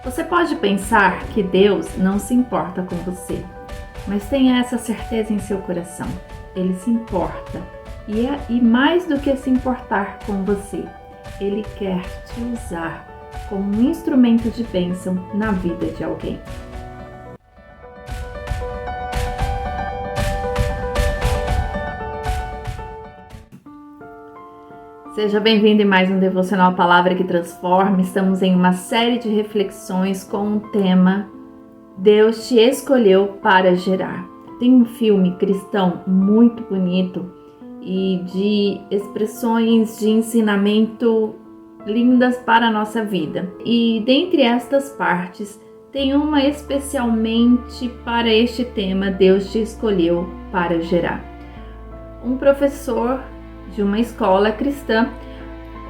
Você pode pensar que Deus não se importa com você, mas tenha essa certeza em seu coração. Ele se importa e mais do que se importar com você, Ele quer te usar como um instrumento de bênção na vida de alguém. Seja bem-vindo em mais um Devocional Palavra que Transforma. Estamos em uma série de reflexões com o tema Deus te escolheu para gerar. Tem um filme cristão muito bonito e de expressões de ensinamento lindas para a nossa vida. E dentre estas partes, tem uma especialmente para este tema, Deus te escolheu para gerar. Um professor de uma escola cristã,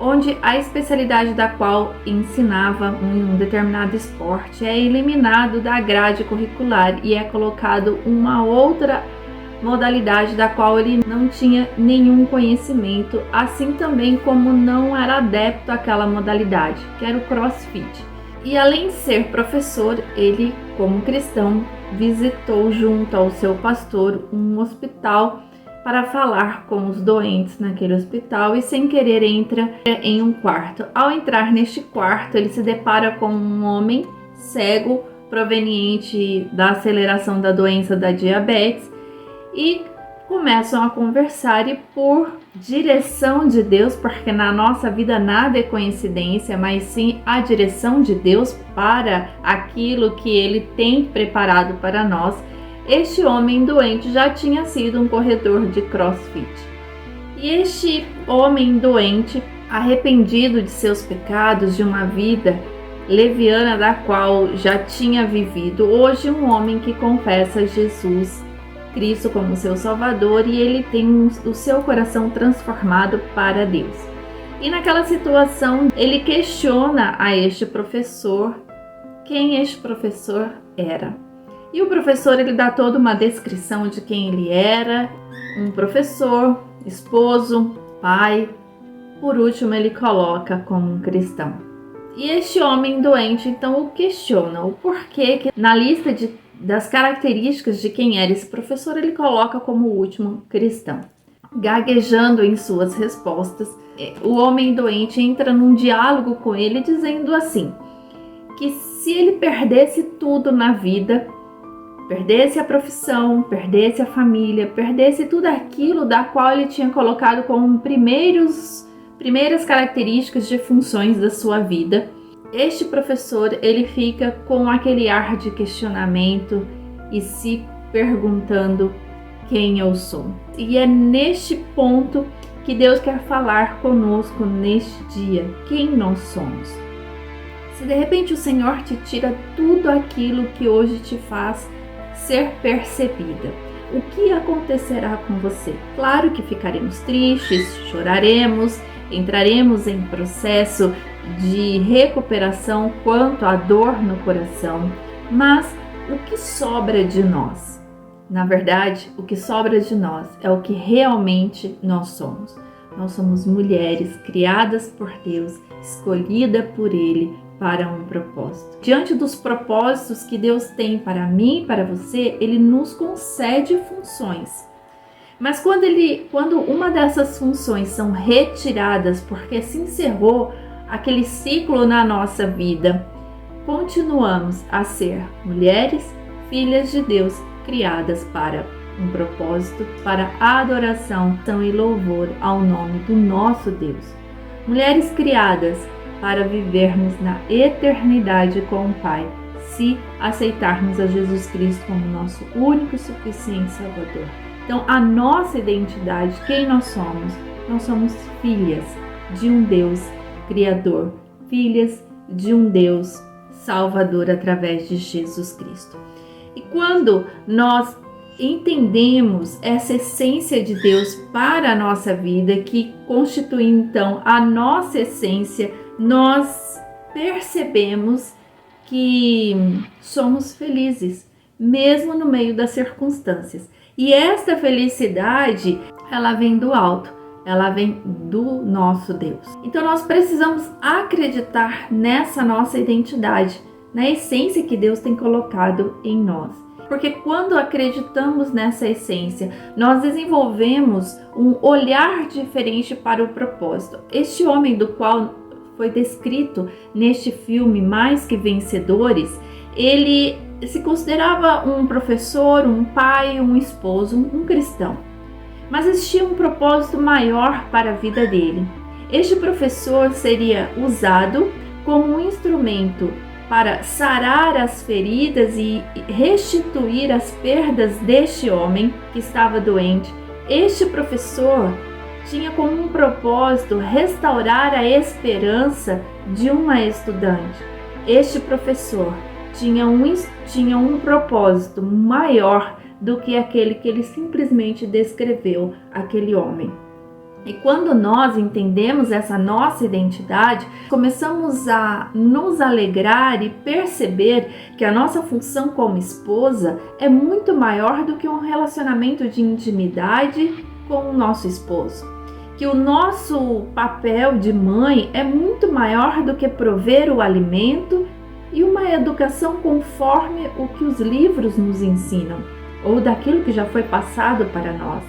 onde a especialidade da qual ensinava um determinado esporte é eliminado da grade curricular e é colocado uma outra modalidade da qual ele não tinha nenhum conhecimento, assim também como não era adepto àquela modalidade, que era o CrossFit. E além de ser professor, ele, como cristão, visitou junto ao seu pastor um hospital para falar com os doentes naquele hospital e sem querer entra em um quarto. Ao entrar neste quarto, ele se depara com um homem cego proveniente da aceleração da doença da diabetes e começam a conversar e por direção de Deus, porque na nossa vida nada é coincidência, mas sim a direção de Deus para aquilo que Ele tem preparado para nós, este homem doente já tinha sido um corredor de CrossFit. E este homem doente, arrependido de seus pecados, de uma vida leviana da qual já tinha vivido, hoje um homem que confessa Jesus Cristo como seu Salvador e ele tem o seu coração transformado para Deus. E naquela situação ele questiona a este professor quem este professor era. E o professor ele dá toda uma descrição de quem ele era, um professor, esposo, pai. Por último ele coloca como um cristão. E este homem doente então o questiona o porquê que na lista das características de quem era esse professor ele coloca como o último cristão. Gaguejando em suas respostas, o homem doente entra num diálogo com ele dizendo assim, que se ele perdesse tudo na vida, perdesse a profissão, perdesse a família, perdesse tudo aquilo da qual ele tinha colocado como primeiras características de funções da sua vida, este professor ele fica com aquele ar de questionamento e se perguntando quem eu sou. E é neste ponto que Deus quer falar conosco neste dia, quem nós somos. Se de repente o Senhor te tira tudo aquilo que hoje te faz ser percebida, o que acontecerá com você? Claro que ficaremos tristes, choraremos, entraremos em processo de recuperação quanto à dor no coração, mas o que sobra de nós? Na verdade, o que sobra de nós é o que realmente nós somos. Nós somos mulheres criadas por Deus, escolhida por Ele para um propósito. Diante dos propósitos que Deus tem para mim e para você, Ele nos concede funções. Mas quando uma dessas funções são retiradas porque se encerrou aquele ciclo na nossa vida, continuamos a ser mulheres, filhas de Deus, criadas para um propósito, para adoração e louvor ao nome do nosso Deus. Mulheres criadas para vivermos na eternidade com o Pai, se aceitarmos a Jesus Cristo como nosso único e suficiente Salvador. Então, a nossa identidade, quem nós somos filhas de um Deus Criador, filhas de um Deus Salvador através de Jesus Cristo. E quando nós entendemos essa essência de Deus para a nossa vida, que constitui então a nossa essência, nós percebemos que somos felizes, mesmo no meio das circunstâncias. E esta felicidade, ela vem do alto, ela vem do nosso Deus. Então nós precisamos acreditar nessa nossa identidade, na essência que Deus tem colocado em nós. Porque quando acreditamos nessa essência, nós desenvolvemos um olhar diferente para o propósito. Este homem do qual foi descrito neste filme Mais que Vencedores, ele se considerava um professor, um pai, um esposo, um cristão. Mas existia um propósito maior para a vida dele. Este professor seria usado como um instrumento para sarar as feridas e restituir as perdas deste homem que estava doente. Este professor tinha como um propósito restaurar a esperança de uma estudante. Este professor tinha um propósito maior do que aquele que ele simplesmente descreveu, aquele homem. E quando nós entendemos essa nossa identidade, começamos a nos alegrar e perceber que a nossa função como esposa é muito maior do que um relacionamento de intimidade com o nosso esposo. Que o nosso papel de mãe é muito maior do que prover o alimento e uma educação conforme o que os livros nos ensinam, ou daquilo que já foi passado para nós.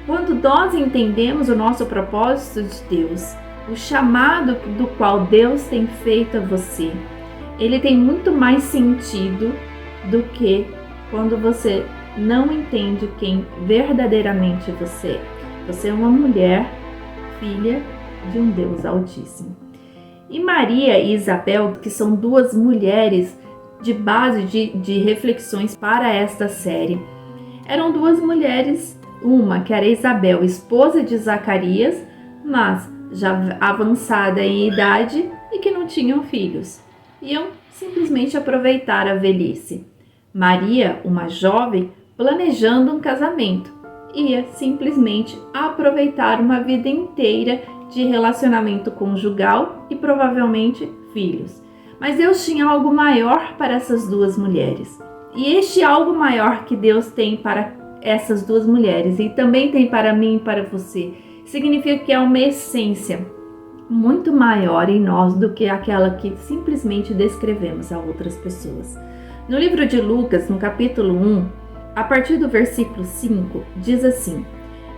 Quando nós entendemos o nosso propósito de Deus, o chamado do qual Deus tem feito a você, ele tem muito mais sentido do que quando você não entende quem verdadeiramente você é. Você é uma mulher, filha de um Deus Altíssimo. E Maria e Isabel, que são duas mulheres de base de reflexões para esta série, eram duas mulheres. Uma que era Isabel, esposa de Zacarias, mas já avançada em idade e que não tinham filhos. Iam simplesmente aproveitar a velhice. Maria, uma jovem, planejando um casamento, ia simplesmente aproveitar uma vida inteira de relacionamento conjugal e provavelmente filhos. Mas Deus tinha algo maior para essas duas mulheres. E este algo maior que Deus tem para essas duas mulheres e também tem para mim e para você, significa que há uma essência muito maior em nós do que aquela que simplesmente descrevemos a outras pessoas. No livro de Lucas, no capítulo 1, a partir do versículo 5, diz assim: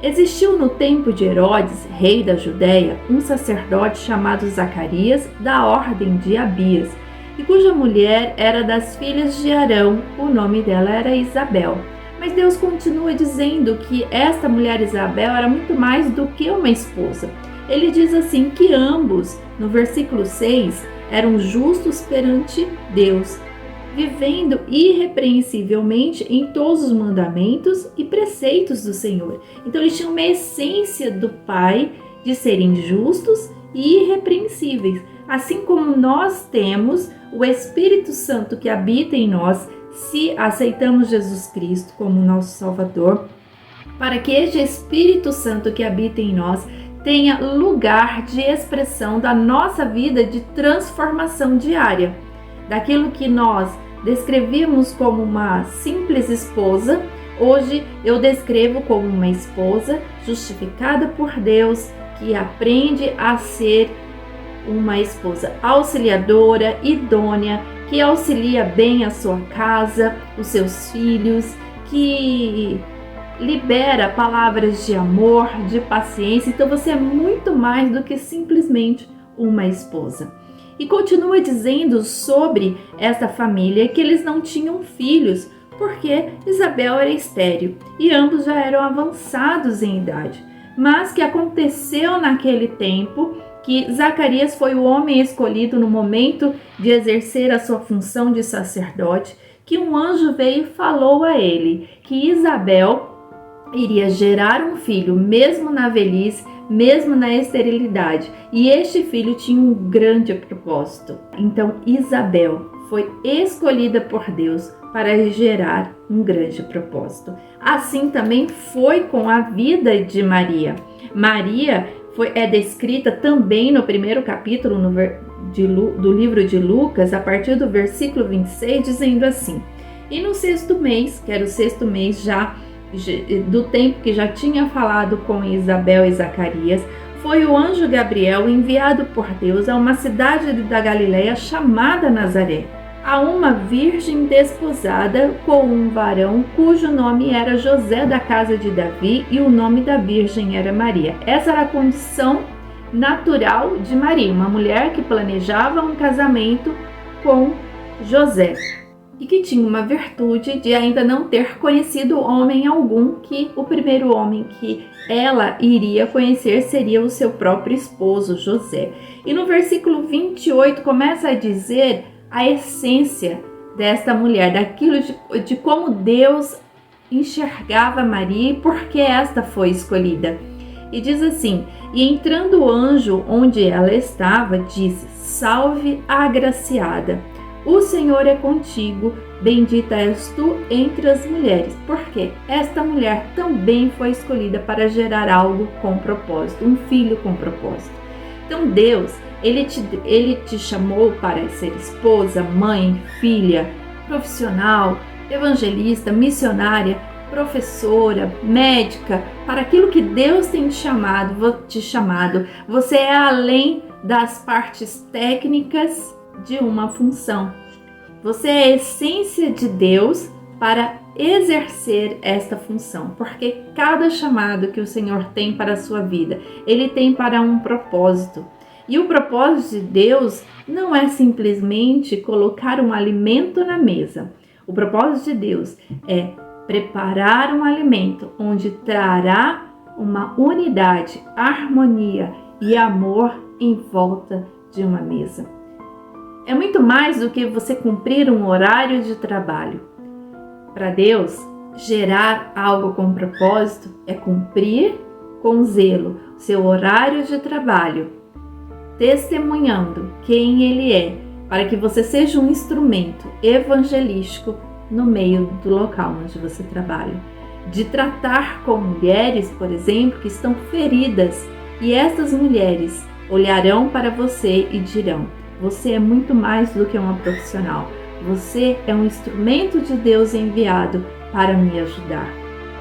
Existiu no tempo de Herodes, rei da Judéia, um sacerdote chamado Zacarias, da ordem de Abias, e cuja mulher era das filhas de Arão, o nome dela era Isabel. Mas Deus continua dizendo que esta mulher Isabel era muito mais do que uma esposa. Ele diz assim que ambos, no versículo 6, eram justos perante Deus, vivendo irrepreensivelmente em todos os mandamentos e preceitos do Senhor. Então eles tinham uma essência do Pai de serem justos e irrepreensíveis, assim como nós temos o Espírito Santo que habita em nós, se aceitamos Jesus Cristo como nosso Salvador, para que este Espírito Santo que habita em nós tenha lugar de expressão da nossa vida de transformação diária. Daquilo que nós descrevíamos como uma simples esposa, hoje eu descrevo como uma esposa justificada por Deus, que aprende a ser uma esposa auxiliadora, idônea, que auxilia bem a sua casa, os seus filhos, que libera palavras de amor, de paciência. Então você é muito mais do que simplesmente uma esposa. E continua dizendo sobre esta família que eles não tinham filhos, porque Isabel era estéril e ambos já eram avançados em idade. Mas que aconteceu naquele tempo que Zacarias foi o homem escolhido no momento de exercer a sua função de sacerdote, que um anjo veio e falou a ele que Isabel iria gerar um filho, mesmo na velhice, mesmo na esterilidade, e este filho tinha um grande propósito. Então Isabel foi escolhida por Deus para gerar um grande propósito. Assim também foi com a vida de Maria. Maria é descrita também no primeiro capítulo do livro de Lucas, a partir do versículo 26, dizendo assim: E no 6º mês, que era o 6º mês já do tempo que já tinha falado com Isabel e Zacarias, foi o anjo Gabriel enviado por Deus a uma cidade da Galileia chamada Nazaré, a uma virgem desposada com um varão cujo nome era José, da casa de Davi, e o nome da virgem era Maria. Essa era a condição natural de Maria, uma mulher que planejava um casamento com José e que tinha uma virtude de ainda não ter conhecido homem algum, que o primeiro homem que ela iria conhecer seria o seu próprio esposo, José. E no versículo 28 começa a dizer a essência desta mulher, daquilo de como Deus enxergava Maria e por que esta foi escolhida. E diz assim: e entrando o anjo onde ela estava, disse: salve, agraciada, o Senhor é contigo, bendita és tu entre as mulheres. Porque esta mulher também foi escolhida para gerar algo com propósito, um filho com propósito. Então Deus, Ele te chamou para ser esposa, mãe, filha, profissional, evangelista, missionária, professora, médica, para aquilo que Deus tem te chamado. Você é além das partes técnicas de uma função. Você é a essência de Deus para exercer esta função, porque cada chamado que o Senhor tem para a sua vida, Ele tem para um propósito. E o propósito de Deus não é simplesmente colocar um alimento na mesa. O propósito de Deus é preparar um alimento onde trará uma unidade, harmonia e amor em volta de uma mesa. É muito mais do que você cumprir um horário de trabalho. Para Deus, gerar algo com propósito é cumprir com zelo seu horário de trabalho, testemunhando quem Ele é, para que você seja um instrumento evangelístico no meio do local onde você trabalha. De tratar com mulheres, por exemplo, que estão feridas, e essas mulheres olharão para você e dirão: você é muito mais do que uma profissional. Você é um instrumento de Deus enviado para me ajudar.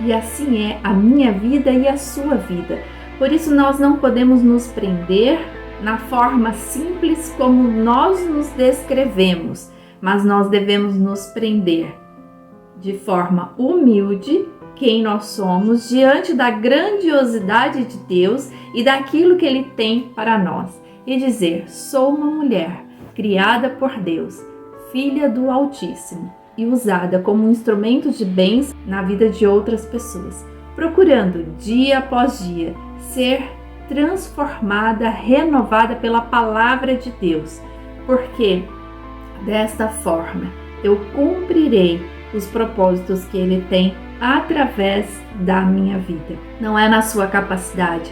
E assim é a minha vida e a sua vida. Por isso nós não podemos nos prender na forma simples como nós nos descrevemos, mas nós devemos nos prender de forma humilde quem nós somos diante da grandiosidade de Deus e daquilo que Ele tem para nós. E dizer: sou uma mulher criada por Deus, filha do Altíssimo e usada como um instrumento de bens na vida de outras pessoas, procurando dia após dia ser transformada, renovada pela palavra de Deus, porque desta forma eu cumprirei os propósitos que Ele tem através da minha vida. Não é na sua capacidade,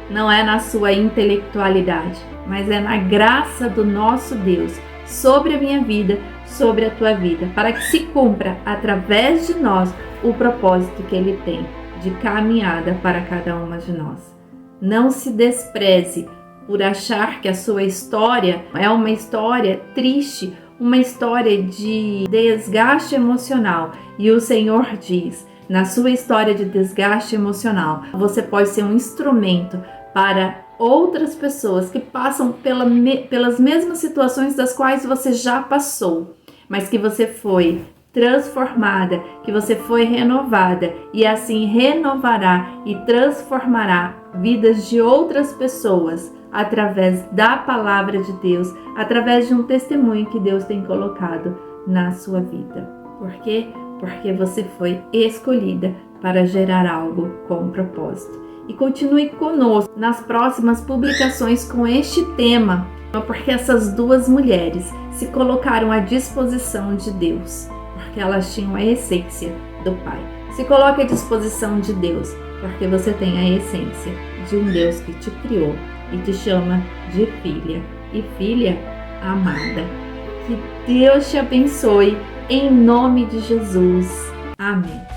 não é na sua intelectualidade, mas é na graça do nosso Deus sobre a minha vida, sobre a tua vida, para que se cumpra através de nós o propósito que Ele tem de caminhada para cada uma de nós. Não se despreze por achar que a sua história é uma história triste, uma história de desgaste emocional. E o Senhor diz: na sua história de desgaste emocional, você pode ser um instrumento para outras pessoas que passam pelas mesmas situações das quais você já passou, mas que você foi transformada, que você foi renovada, e assim renovará e transformará vidas de outras pessoas através da palavra de Deus, através de um testemunho que Deus tem colocado na sua vida. Por quê? Porque você foi escolhida para gerar algo com propósito. E continue conosco nas próximas publicações com este tema, porque essas duas mulheres se colocaram à disposição de Deus, porque elas tinham a essência do Pai. Se coloque à disposição de Deus, porque você tem a essência de um Deus que te criou e te chama de filha e filha amada. Que Deus te abençoe em nome de Jesus. Amém.